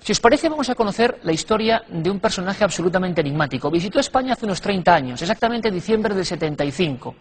Si os parece, vamos a conocer la historia de un personaje absolutamente enigmático. Visitó España hace unos 30 años, exactamente en diciembre del 75.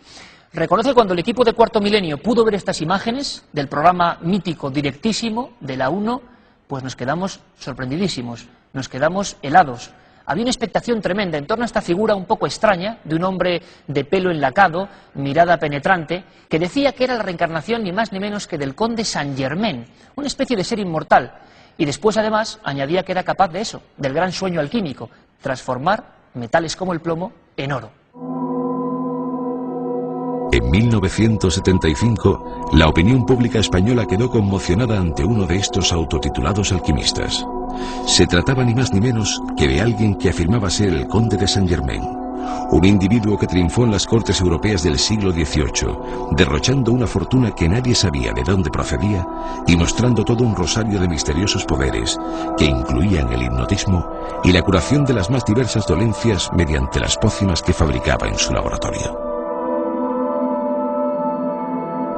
Reconoce que cuando el equipo de Cuarto Milenio pudo ver estas imágenes del programa mítico Directísimo de la 1, pues nos quedamos sorprendidísimos, nos quedamos helados. Había una expectación tremenda en torno a esta figura un poco extraña de un hombre de pelo enlacado, mirada penetrante, que decía que era la reencarnación ni más ni menos que del conde Saint-Germain, una especie de ser inmortal. Y después, además, añadía que era capaz de eso, del gran sueño alquímico, transformar metales como el plomo en oro. En 1975, la opinión pública española quedó conmocionada ante uno de estos autotitulados alquimistas. Se trataba ni más ni menos que de alguien que afirmaba ser el conde de Saint-Germain, un individuo que triunfó en las cortes europeas del siglo XVIII, derrochando una fortuna que nadie sabía de dónde procedía y mostrando todo un rosario de misteriosos poderes que incluían el hipnotismo y la curación de las más diversas dolencias mediante las pócimas que fabricaba en su laboratorio.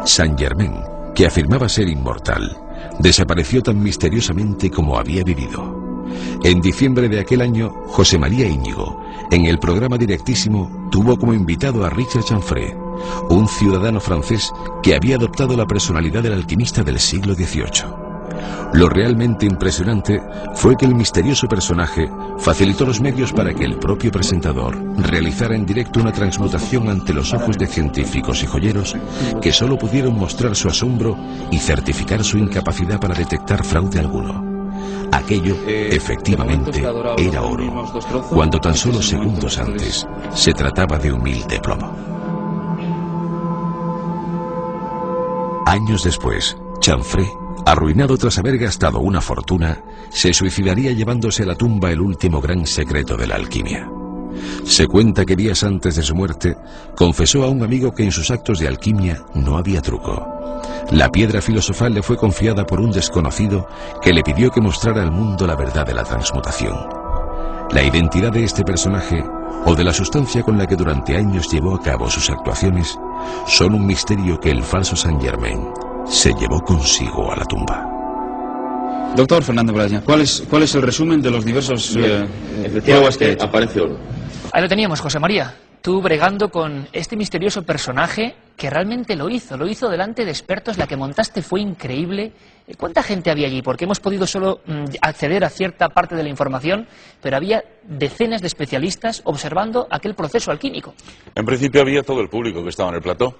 Saint-Germain, que afirmaba ser inmortal, desapareció tan misteriosamente como había vivido. En diciembre de aquel año, José María Íñigo, en el programa Directísimo, tuvo como invitado a Richard Chanfray, un ciudadano francés que había adoptado la personalidad del alquimista del siglo XVIII. Lo realmente impresionante fue que el misterioso personaje facilitó los medios para que el propio presentador realizara en directo una transmutación ante los ojos de científicos y joyeros que solo pudieron mostrar su asombro y certificar su incapacidad para detectar fraude alguno. Aquello, efectivamente, era oro, cuando tan solo segundos antes se trataba de humilde plomo. Años después, Chanfray, arruinado tras haber gastado una fortuna, se suicidaría llevándose a la tumba el último gran secreto de la alquimia. Se cuenta que días antes de su muerte, confesó a un amigo que en sus actos de alquimia no había truco. La piedra filosofal le fue confiada por un desconocido que le pidió que mostrara al mundo la verdad de la transmutación. La identidad de este personaje, o de la sustancia con la que durante años llevó a cabo sus actuaciones, son un misterio que el falso Saint-Germain se llevó consigo a la tumba. Doctor Fernando Braya, ¿cuál es el resumen de los diversos pruebas que aparece oro? Ahí lo teníamos, José María. Tú bregando con este misterioso personaje que realmente lo hizo delante de expertos. La que montaste fue increíble. ¿Cuánta gente había allí? Porque hemos podido solo acceder a cierta parte de la información, pero había decenas de especialistas observando aquel proceso alquímico. En principio había todo el público que estaba en el plató,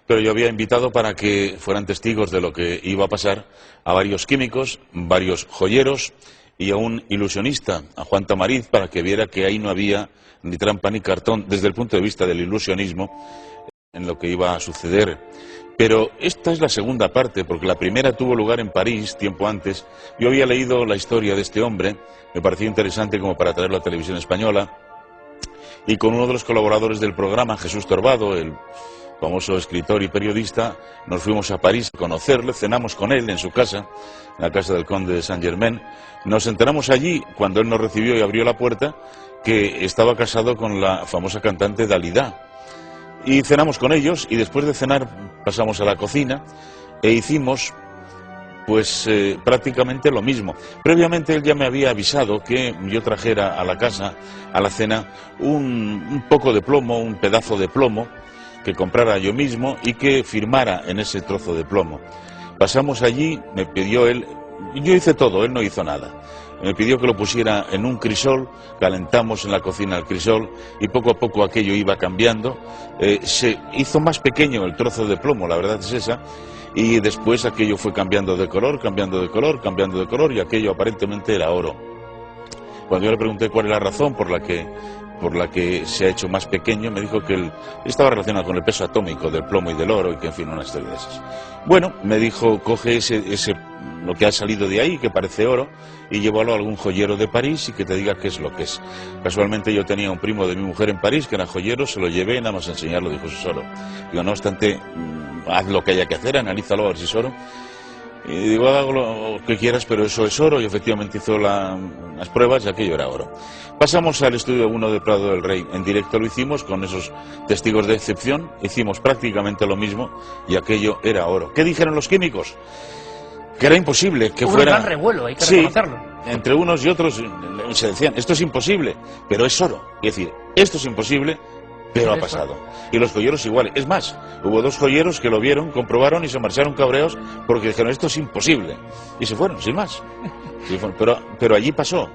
pero yo había invitado para que fueran testigos de lo que iba a pasar a varios químicos, varios joyeros y a un ilusionista, a Juan Tamariz, para que viera que ahí no había ni trampa ni cartón desde el punto de vista del ilusionismo en lo que iba a suceder. Pero esta es la segunda parte, porque la primera tuvo lugar en París, tiempo antes. Yo había leído la historia de este hombre, me pareció interesante como para traerlo a Televisión Española, y con uno de los colaboradores del programa, Jesús Torbado, el famoso escritor y periodista, nos fuimos a París a conocerle, cenamos con él en su casa, en la casa del conde de Saint-Germain. Nos enteramos allí, cuando él nos recibió y abrió la puerta, que estaba casado con la famosa cantante Dalida. Y cenamos con ellos, y después de cenar pasamos a la cocina e hicimos pues prácticamente lo mismo. Previamente él ya me había avisado que yo trajera a la casa, a la cena, un poco de plomo, un pedazo de plomo, que comprara yo mismo y que firmara en ese trozo de plomo. Pasamos allí, me pidió él, yo hice todo, él no hizo nada. Me pidió que lo pusiera en un crisol, calentamos en la cocina el crisol y poco a poco aquello iba cambiando. Se hizo más pequeño el trozo de plomo, la verdad es esa, y después aquello fue cambiando de color, cambiando de color, cambiando de color, y aquello aparentemente era oro. Cuando yo le pregunté cuál es la razón por la que se ha hecho más pequeño, me dijo que estaba relacionado con el peso atómico del plomo y del oro, y que en fin, una historia de esas. Bueno, me dijo, coge lo que ha salido de ahí, que parece oro, y llévalo a algún joyero de París y que te diga qué es lo que es. Casualmente yo tenía un primo de mi mujer en París que era joyero, se lo llevé y nada más enseñarlo, dijo, eso es oro. Digo, no obstante, haz lo que haya que hacer, analízalo a ver si es oro. Y digo, hago lo que quieras, pero eso es oro, y efectivamente hizo las pruebas y aquello era oro. Pasamos al estudio 1 de Prado del Rey, en directo lo hicimos con esos testigos de excepción, hicimos prácticamente lo mismo y aquello era oro. ¿Qué dijeron los químicos? Que era imposible que Hubo fuera... un gran revuelo, hay que reconocerlo. entre unos y otros se decían, esto es imposible, pero es oro. Es decir, esto es imposible, pero ha pasado. Y los joyeros igual. Es más, hubo 2 joyeros que lo vieron, comprobaron y se marcharon cabreados porque dijeron, esto es imposible. Y se fueron, sin más. Pero allí pasó.